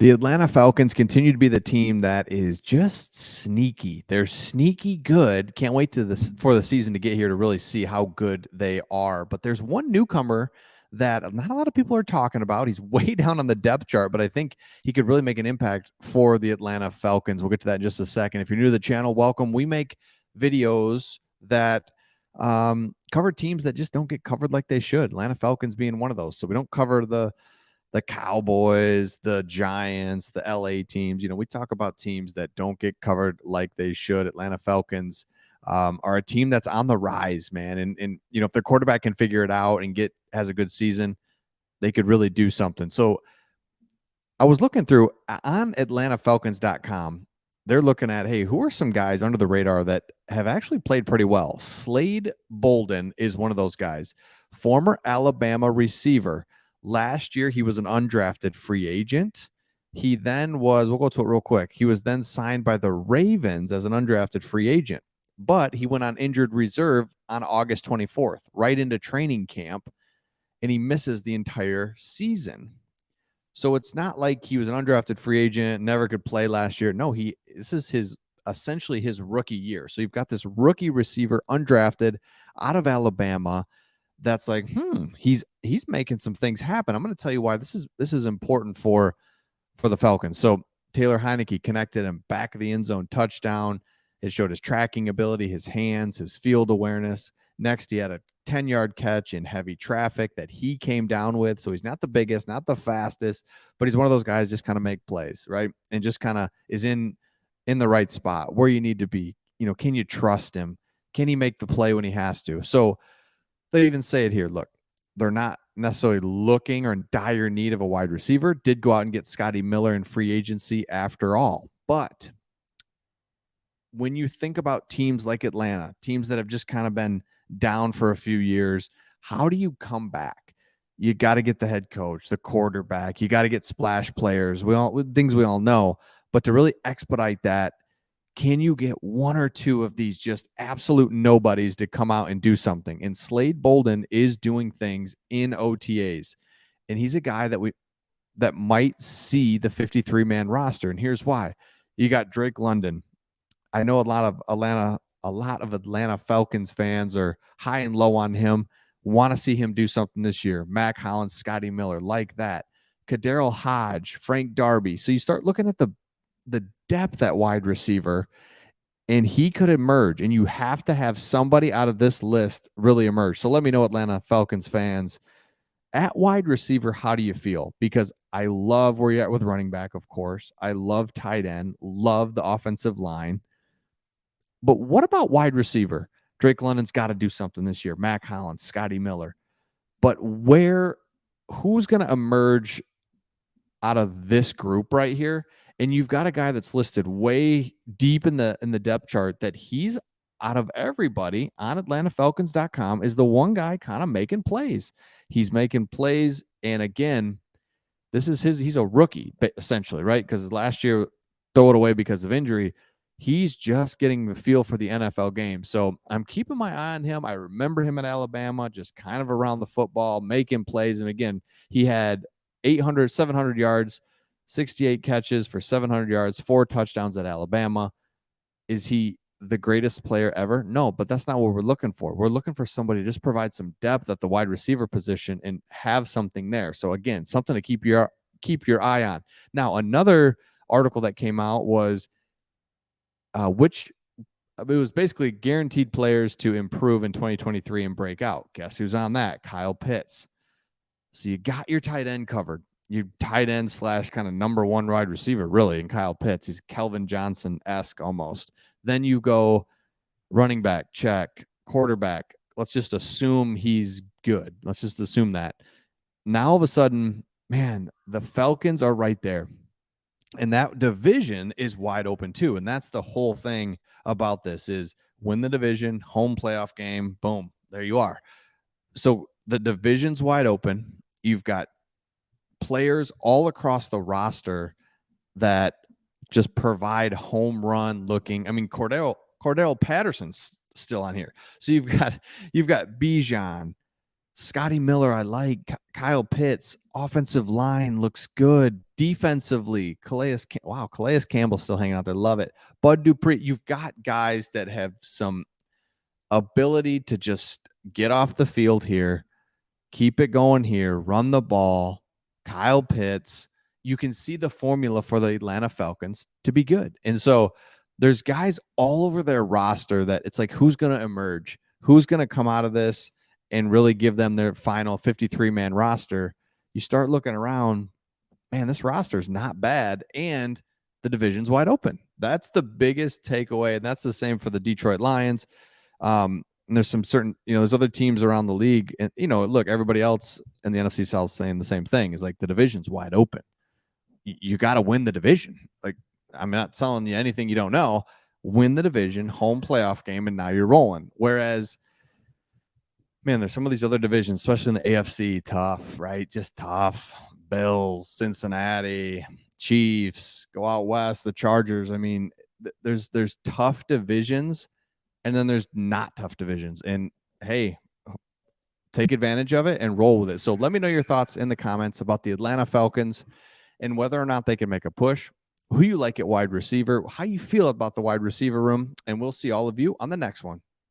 The Atlanta Falcons continue to be the team that is just sneaky. They're sneaky good. Can't wait for the season to get here to really see how good they are. But there's one newcomer that not a lot of people are talking about. He's way down on the depth chart, but I think he could really make an impact for the Atlanta Falcons. We'll get to that in just a second. If you're new to the channel, welcome. We make videos that cover teams that just don't get covered like they should. Atlanta Falcons being one of those. So we don't cover the Cowboys, the Giants, the LA teams. We talk about teams that don't get covered like they should. Atlanta Falcons are a team that's on the rise, man. And if their quarterback can figure it out and has a good season, they could really do something. So I was looking through on AtlantaFalcons.com. They're looking at, hey, who are some guys under the radar that have actually played pretty well? Slade Bolden is one of those guys, former Alabama receiver. Last year, he was an undrafted free agent. He then we'll go to it real quick. He was then signed by the Ravens as an undrafted free agent, but he went on injured reserve on August 24th, right into training camp, and he misses the entire season. So it's not like he was an undrafted free agent, never could play last year. No, this is essentially his rookie year. So you've got this rookie receiver, undrafted, out of Alabama, that's like, he's making some things happen. I'm going to tell you why this is important for the Falcons. So Taylor Heineke connected him back of the end zone touchdown. It showed his tracking ability, his hands, his field awareness. Next, he had a 10-yard catch in heavy traffic that he came down with. So he's not the biggest, not the fastest, but he's one of those guys just kind of make plays, right? And just kind of is in the right spot where you need to be. Can you trust him? Can he make the play when he has to? So they even say it here. Look, they're not necessarily looking or in dire need of a wide receiver. Did go out and get Scotty Miller in free agency after all. But when you think about teams like Atlanta, teams that have just kind of been down for a few years, how do you come back? You got to get the head coach, the quarterback. You got to get splash players. Things we all know. But to really expedite that, can you get one or two of these just absolute nobodies to come out and do something? And Slade Bolden is doing things in OTAs. And he's a guy that might see the 53-man roster. And here's why. You got Drake London. I know a lot of Atlanta Falcons fans are high and low on him, want to see him do something this year. Mac Hollins, Scotty Miller, like that. Kaderil Hodge, Frank Darby. So you start looking at the depth at wide receiver, and he could emerge, and you have to have somebody out of this list really emerge. So let me know, Atlanta Falcons fans, at wide receiver, how do you feel? Because I love where you're at with running back, of course. I love tight end, love the offensive line. But what about wide receiver? Drake London's got to do something this year. Mac Hollins, Scotty Miller. But who's going to emerge out of this group right here? And you've got a guy that's listed way deep in the depth chart that he's out of everybody on AtlantaFalcons.com is the one guy kind of making plays. He's making plays. And again, he's a rookie essentially, right? Because last year, throw it away because of injury. He's just getting the feel for the NFL game. So I'm keeping my eye on him. I remember him at Alabama, just kind of around the football, making plays. And again, he had 700 yards, 68 catches for 700 yards, 4 touchdowns at Alabama. Is he the greatest player ever? No, but that's not what we're looking for. We're looking for somebody to just provide some depth at the wide receiver position and have something there. So again, something to keep your eye on. Now, another article that came out was it was basically guaranteed players to improve in 2023 and break out. Guess who's on that? Kyle Pitts. So you got your tight end covered. Your tight end / kind of number one wide receiver, really, in Kyle Pitts. He's Kelvin Johnson-esque almost. Then you go running back, check. Quarterback, let's just assume he's good. Let's just assume that. Now, all of a sudden, man, the Falcons are right there. And that division is wide open too. And that's the whole thing about this is win the division, home playoff game, boom, there you are. So the division's wide open. You've got players all across the roster that just provide home run looking. I mean, Cordell Patterson's still on here. So you've got Bijan, Scotty Miller, I like. Kyle Pitts, offensive line looks good. Defensively, Calais Campbell's still hanging out there. Love it. Bud Dupree, you've got guys that have some ability to just get off the field here, keep it going here, run the ball. Kyle Pitts, you can see the formula for the Atlanta Falcons to be good. And so there's guys all over their roster that it's like, who's going to emerge? Who's going to come out of this and really give them their final 53-man roster? You start looking around, man, this roster is not bad, and the division's wide open. That's the biggest takeaway, and that's the same for the Detroit Lions. And there's some certain, there's other teams around the league, and look, everybody else in the NFC South saying the same thing, is like the division's wide open. You got to win the division. Like, I'm not telling you anything you don't know. Win the division, home playoff game, and now you're rolling. Whereas, man, there's some of these other divisions, especially in the AFC, tough, right? Just tough. Bills, Cincinnati, Chiefs, go out west, the Chargers. I mean, there's tough divisions, and then there's not tough divisions. And hey, take advantage of it and roll with it. So let me know your thoughts in the comments about the Atlanta Falcons and whether or not they can make a push, who you like at wide receiver, how you feel about the wide receiver room, and we'll see all of you on the next one.